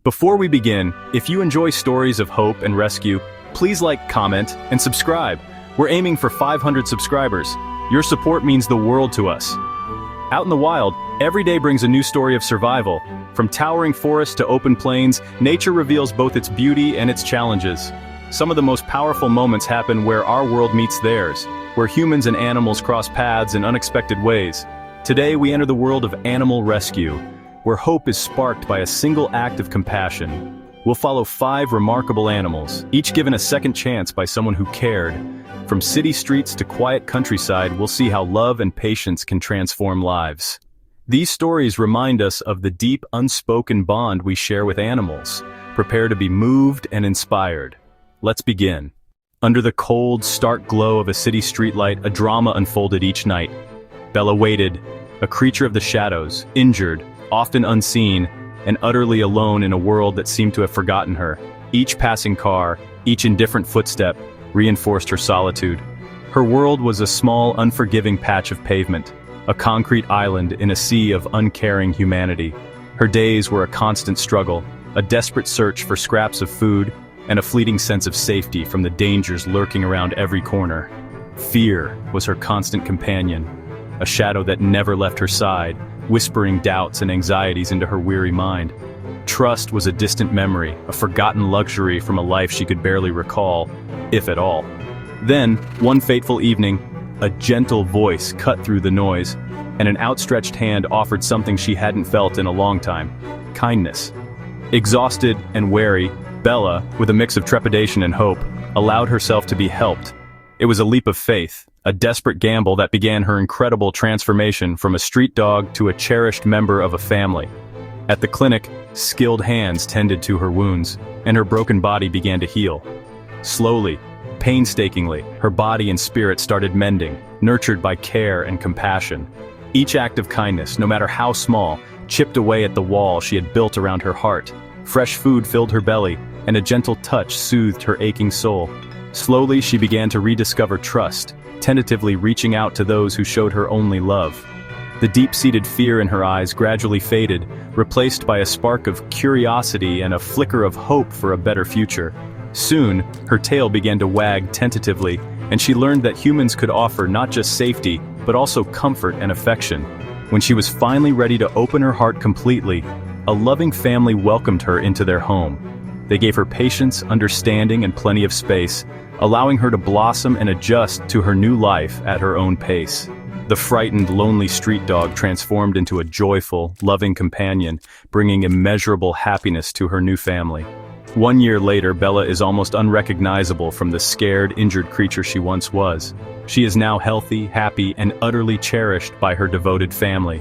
Before we begin, if you enjoy stories of hope and rescue, please like, comment, and subscribe. We're aiming for 500 subscribers. Your support means the world to us. Out in the wild, every day brings a new story of survival. From towering forests to open plains, nature reveals both its beauty and its challenges. Some of the most powerful moments happen where our world meets theirs, where humans and animals cross paths in unexpected ways. Today we enter the world of animal rescue, where hope is sparked by a single act of compassion. We'll follow 5 remarkable animals, each given a second chance by someone who cared. From city streets to quiet countryside, we'll see how love and patience can transform lives. These stories remind us of the deep, unspoken bond we share with animals. Prepare to be moved and inspired. Let's begin. Under the cold, stark glow of a city streetlight, a drama unfolded each night. Bella waited, a creature of the shadows, injured, often unseen, and utterly alone in a world that seemed to have forgotten her. Each passing car, each indifferent footstep, reinforced her solitude. Her world was a small, unforgiving patch of pavement, a concrete island in a sea of uncaring humanity. Her days were a constant struggle, a desperate search for scraps of food, and a fleeting sense of safety from the dangers lurking around every corner. Fear was her constant companion, a shadow that never left her side, whispering doubts and anxieties into her weary mind. Trust was a distant memory, a forgotten luxury from a life she could barely recall, if at all. Then, one fateful evening, a gentle voice cut through the noise, and an outstretched hand offered something she hadn't felt in a long time: kindness. Exhausted and wary, Bella, with a mix of trepidation and hope, allowed herself to be helped. It was a leap of faith, a desperate gamble that began her incredible transformation from a street dog to a cherished member of a family. At the clinic, skilled hands tended to her wounds, and her broken body began to heal. Slowly, painstakingly, her body and spirit started mending, nurtured by care and compassion. Each act of kindness, no matter how small, chipped away at the wall she had built around her heart. Fresh food filled her belly, and a gentle touch soothed her aching soul. Slowly, she began to rediscover trust, tentatively reaching out to those who showed her only love. The deep-seated fear in her eyes gradually faded, replaced by a spark of curiosity and a flicker of hope for a better future. Soon, her tail began to wag tentatively, and she learned that humans could offer not just safety, but also comfort and affection. When she was finally ready to open her heart completely, a loving family welcomed her into their home. They gave her patience, understanding, and plenty of space, allowing her to blossom and adjust to her new life at her own pace. The frightened, lonely street dog transformed into a joyful, loving companion, bringing immeasurable happiness to her new family. 1 year later, Bella is almost unrecognizable from the scared, injured creature she once was. She is now healthy, happy, and utterly cherished by her devoted family.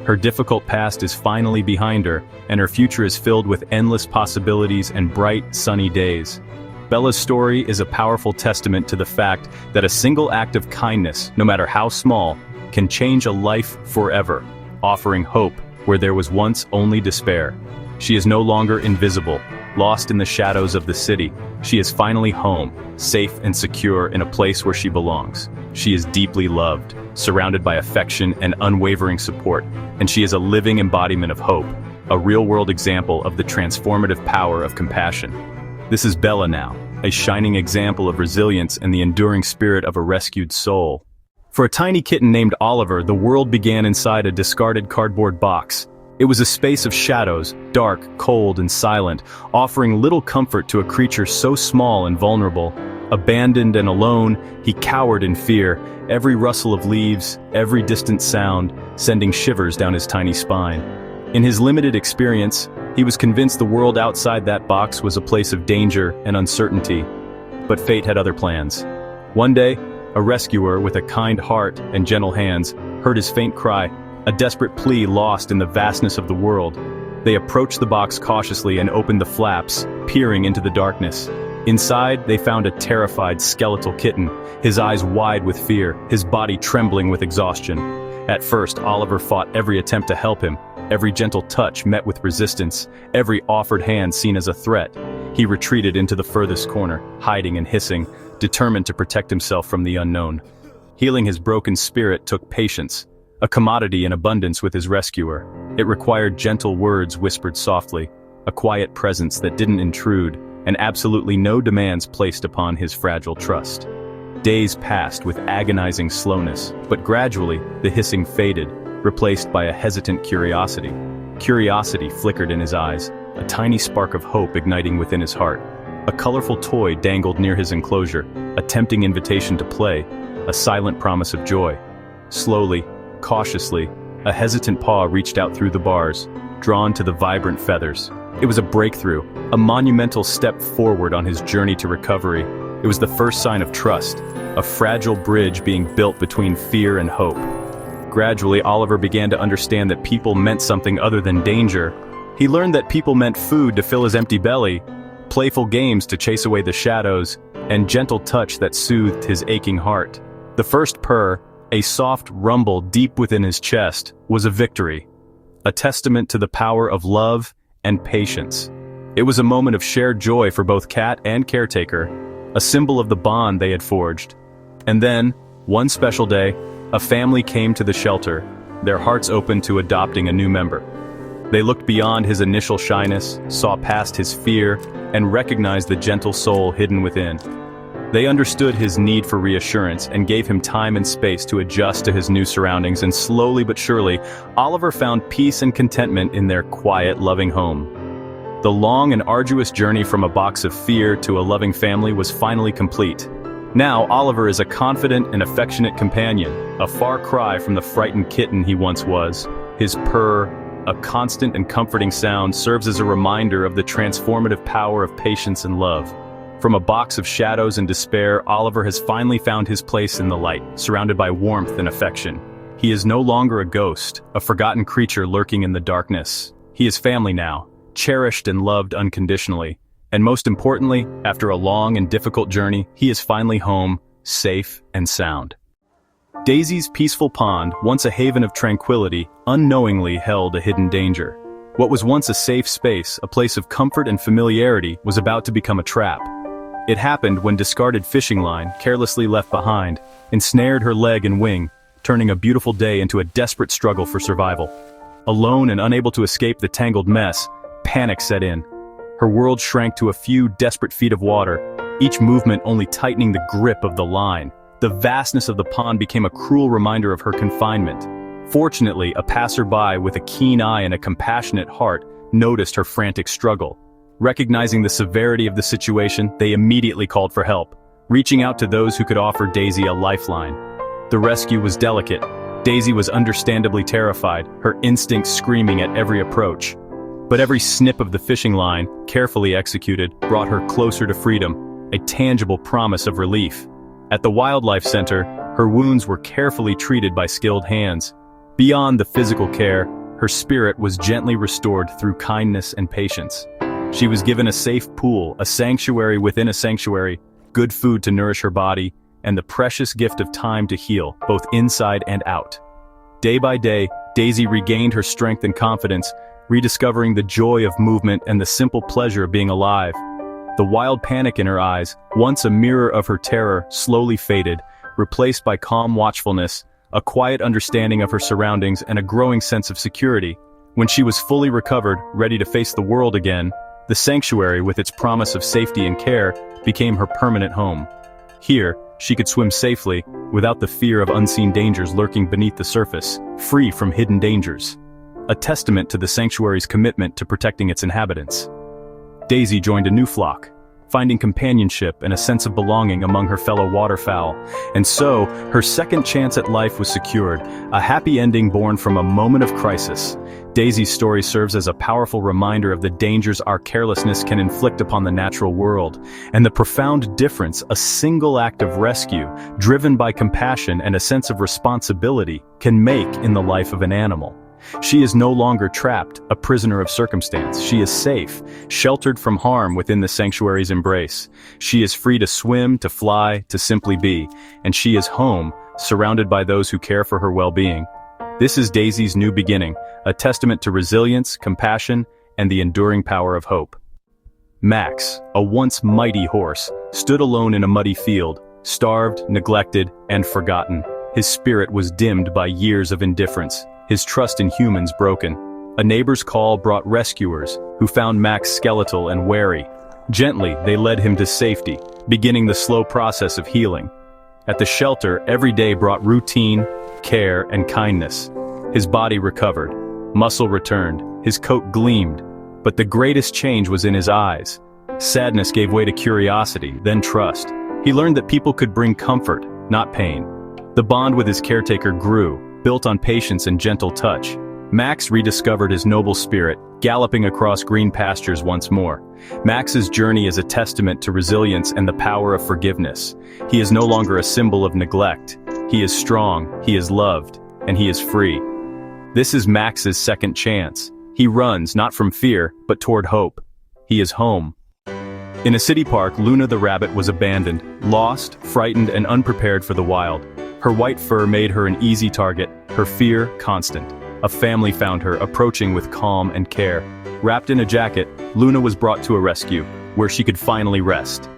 Her difficult past is finally behind her, and her future is filled with endless possibilities and bright, sunny days. Bella's story is a powerful testament to the fact that a single act of kindness, no matter how small, can change a life forever, offering hope where there was once only despair. She is no longer invisible, lost in the shadows of the city. She is finally home, safe and secure in a place where she belongs. She is deeply loved, surrounded by affection and unwavering support, and she is a living embodiment of hope, a real-world example of the transformative power of compassion. This is Bella now, a shining example of resilience and the enduring spirit of a rescued soul. For a tiny kitten named Oliver, the world began inside a discarded cardboard box. It was a space of shadows, dark, cold, and silent, offering little comfort to a creature so small and vulnerable. Abandoned and alone, he cowered in fear, every rustle of leaves, every distant sound, sending shivers down his tiny spine. In his limited experience, he was convinced the world outside that box was a place of danger and uncertainty. But fate had other plans. One day, a rescuer with a kind heart and gentle hands heard his faint cry, a desperate plea lost in the vastness of the world. They approached the box cautiously and opened the flaps, peering into the darkness. Inside, they found a terrified skeletal kitten, his eyes wide with fear, his body trembling with exhaustion. At first, Oliver fought every attempt to help him. Every gentle touch met with resistance, every offered hand seen as a threat. He retreated into the furthest corner, hiding and hissing, determined to protect himself from the unknown. Healing his broken spirit took patience, a commodity in abundance with his rescuer. It required gentle words whispered softly. a quiet presence that didn't intrude, and absolutely no demands placed upon his fragile trust. Days passed with agonizing slowness, but gradually the hissing faded, replaced by a hesitant curiosity. Curiosity flickered in his eyes, a tiny spark of hope igniting within his heart. A colorful toy dangled near his enclosure, a tempting invitation to play, a silent promise of joy. Slowly, cautiously, a hesitant paw reached out through the bars, drawn to the vibrant feathers. It was a breakthrough, a monumental step forward on his journey to recovery. It was the first sign of trust, a fragile bridge being built between fear and hope. Gradually, Oliver began to understand that people meant something other than danger. He learned that people meant food to fill his empty belly, playful games to chase away the shadows, and gentle touch that soothed his aching heart. The first purr, a soft rumble deep within his chest, was a victory, a testament to the power of love and patience. It was a moment of shared joy for both cat and caretaker, a symbol of the bond they had forged. And then, one special day, a family came to the shelter, their hearts open to adopting a new member. They looked beyond his initial shyness, saw past his fear, and recognized the gentle soul hidden within. They understood his need for reassurance and gave him time and space to adjust to his new surroundings, and slowly but surely, Oliver found peace and contentment in their quiet, loving home. The long and arduous journey from a box of fear to a loving family was finally complete. Now, Oliver is a confident and affectionate companion, a far cry from the frightened kitten he once was. His purr, a constant and comforting sound, serves as a reminder of the transformative power of patience and love. From a box of shadows and despair, Oliver has finally found his place in the light, surrounded by warmth and affection. He is no longer a ghost, a forgotten creature lurking in the darkness. He is family now, cherished and loved unconditionally. And most importantly, after a long and difficult journey, he is finally home, safe and sound. Daisy's peaceful pond, once a haven of tranquility, unknowingly held a hidden danger. What was once a safe space, a place of comfort and familiarity, was about to become a trap. It happened when discarded fishing line, carelessly left behind, ensnared her leg and wing, turning a beautiful day into a desperate struggle for survival. Alone and unable to escape the tangled mess, panic set in. Her world shrank to a few desperate feet of water, each movement only tightening the grip of the line. The vastness of the pond became a cruel reminder of her confinement. Fortunately, a passerby with a keen eye and a compassionate heart noticed her frantic struggle. Recognizing the severity of the situation, they immediately called for help, reaching out to those who could offer Daisy a lifeline. The rescue was delicate. Daisy was understandably terrified, her instincts screaming at every approach. But every snip of the fishing line, carefully executed, brought her closer to freedom, a tangible promise of relief. At the Wildlife Center, her wounds were carefully treated by skilled hands. Beyond the physical care, her spirit was gently restored through kindness and patience. She was given a safe pool, a sanctuary within a sanctuary, good food to nourish her body, and the precious gift of time to heal, both inside and out. Day by day, Daisy regained her strength and confidence, rediscovering the joy of movement and the simple pleasure of being alive. The wild panic in her eyes, once a mirror of her terror, slowly faded, replaced by calm watchfulness, a quiet understanding of her surroundings, and a growing sense of security. When she was fully recovered, ready to face the world again, the sanctuary, with its promise of safety and care, became her permanent home. Here, she could swim safely, without the fear of unseen dangers lurking beneath the surface, free from hidden dangers. A testament to the sanctuary's commitment to protecting its inhabitants. Daisy joined a new flock, finding companionship and a sense of belonging among her fellow waterfowl, and so, her second chance at life was secured, a happy ending born from a moment of crisis. Daisy's story serves as a powerful reminder of the dangers our carelessness can inflict upon the natural world, and the profound difference a single act of rescue, driven by compassion and a sense of responsibility, can make in the life of an animal. She is no longer trapped, a prisoner of circumstance. She is safe, sheltered from harm within the sanctuary's embrace. She is free to swim, to fly, to simply be, and she is home, surrounded by those who care for her well-being. This is Daisy's new beginning, a testament to resilience, compassion, and the enduring power of hope. Max, a once mighty horse, stood alone in a muddy field, starved, neglected, and forgotten. His spirit was dimmed by years of indifference, his trust in humans broken. A neighbor's call brought rescuers, who found Max skeletal and wary. Gently, they led him to safety, beginning the slow process of healing. At the shelter, every day brought routine, care, and kindness. His body recovered, muscle returned, his coat gleamed, but the greatest change was in his eyes. Sadness gave way to curiosity, then trust. He learned that people could bring comfort, not pain. The bond with his caretaker grew, built on patience and gentle touch. Max rediscovered his noble spirit, galloping across green pastures once more. Max's journey is a testament to resilience and the power of forgiveness. He is no longer a symbol of neglect. He is strong, he is loved, and he is free. This is Max's second chance. He runs, not from fear, but toward hope. He is home. In a city park, Luna the rabbit was abandoned, lost, frightened, and unprepared for the wild. Her white fur made her an easy target, her fear constant. A family found her, approaching with calm and care. Wrapped in a jacket, Luna was brought to a rescue, where she could finally rest.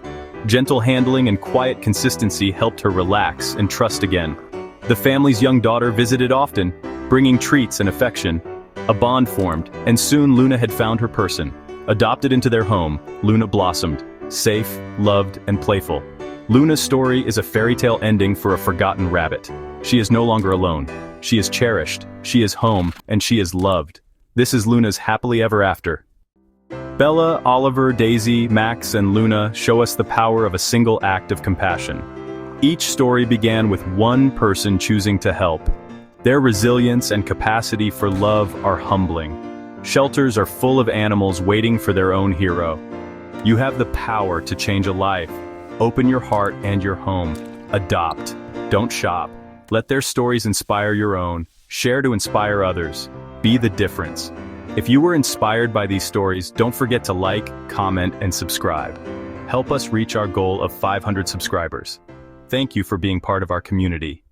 Gentle handling and quiet consistency helped her relax and trust again. The family's young daughter visited often, bringing treats and affection. A bond formed, and soon Luna had found her person. Adopted into their home, Luna blossomed, safe, loved, and playful. Luna's story is a fairy tale ending for a forgotten rabbit. She is no longer alone. She is cherished, she is home, and she is loved. This is Luna's happily ever after. Bella, Oliver, Daisy, Max, and Luna show us the power of a single act of compassion. Each story began with one person choosing to help. Their resilience and capacity for love are humbling. Shelters are full of animals waiting for their own hero. You have the power to change a life. Open your heart and your home. Adopt. Don't shop. Let their stories inspire your own. Share to inspire others. Be the difference. If you were inspired by these stories, don't forget to like, comment, and subscribe. Help us reach our goal of 500 subscribers. Thank you for being part of our community.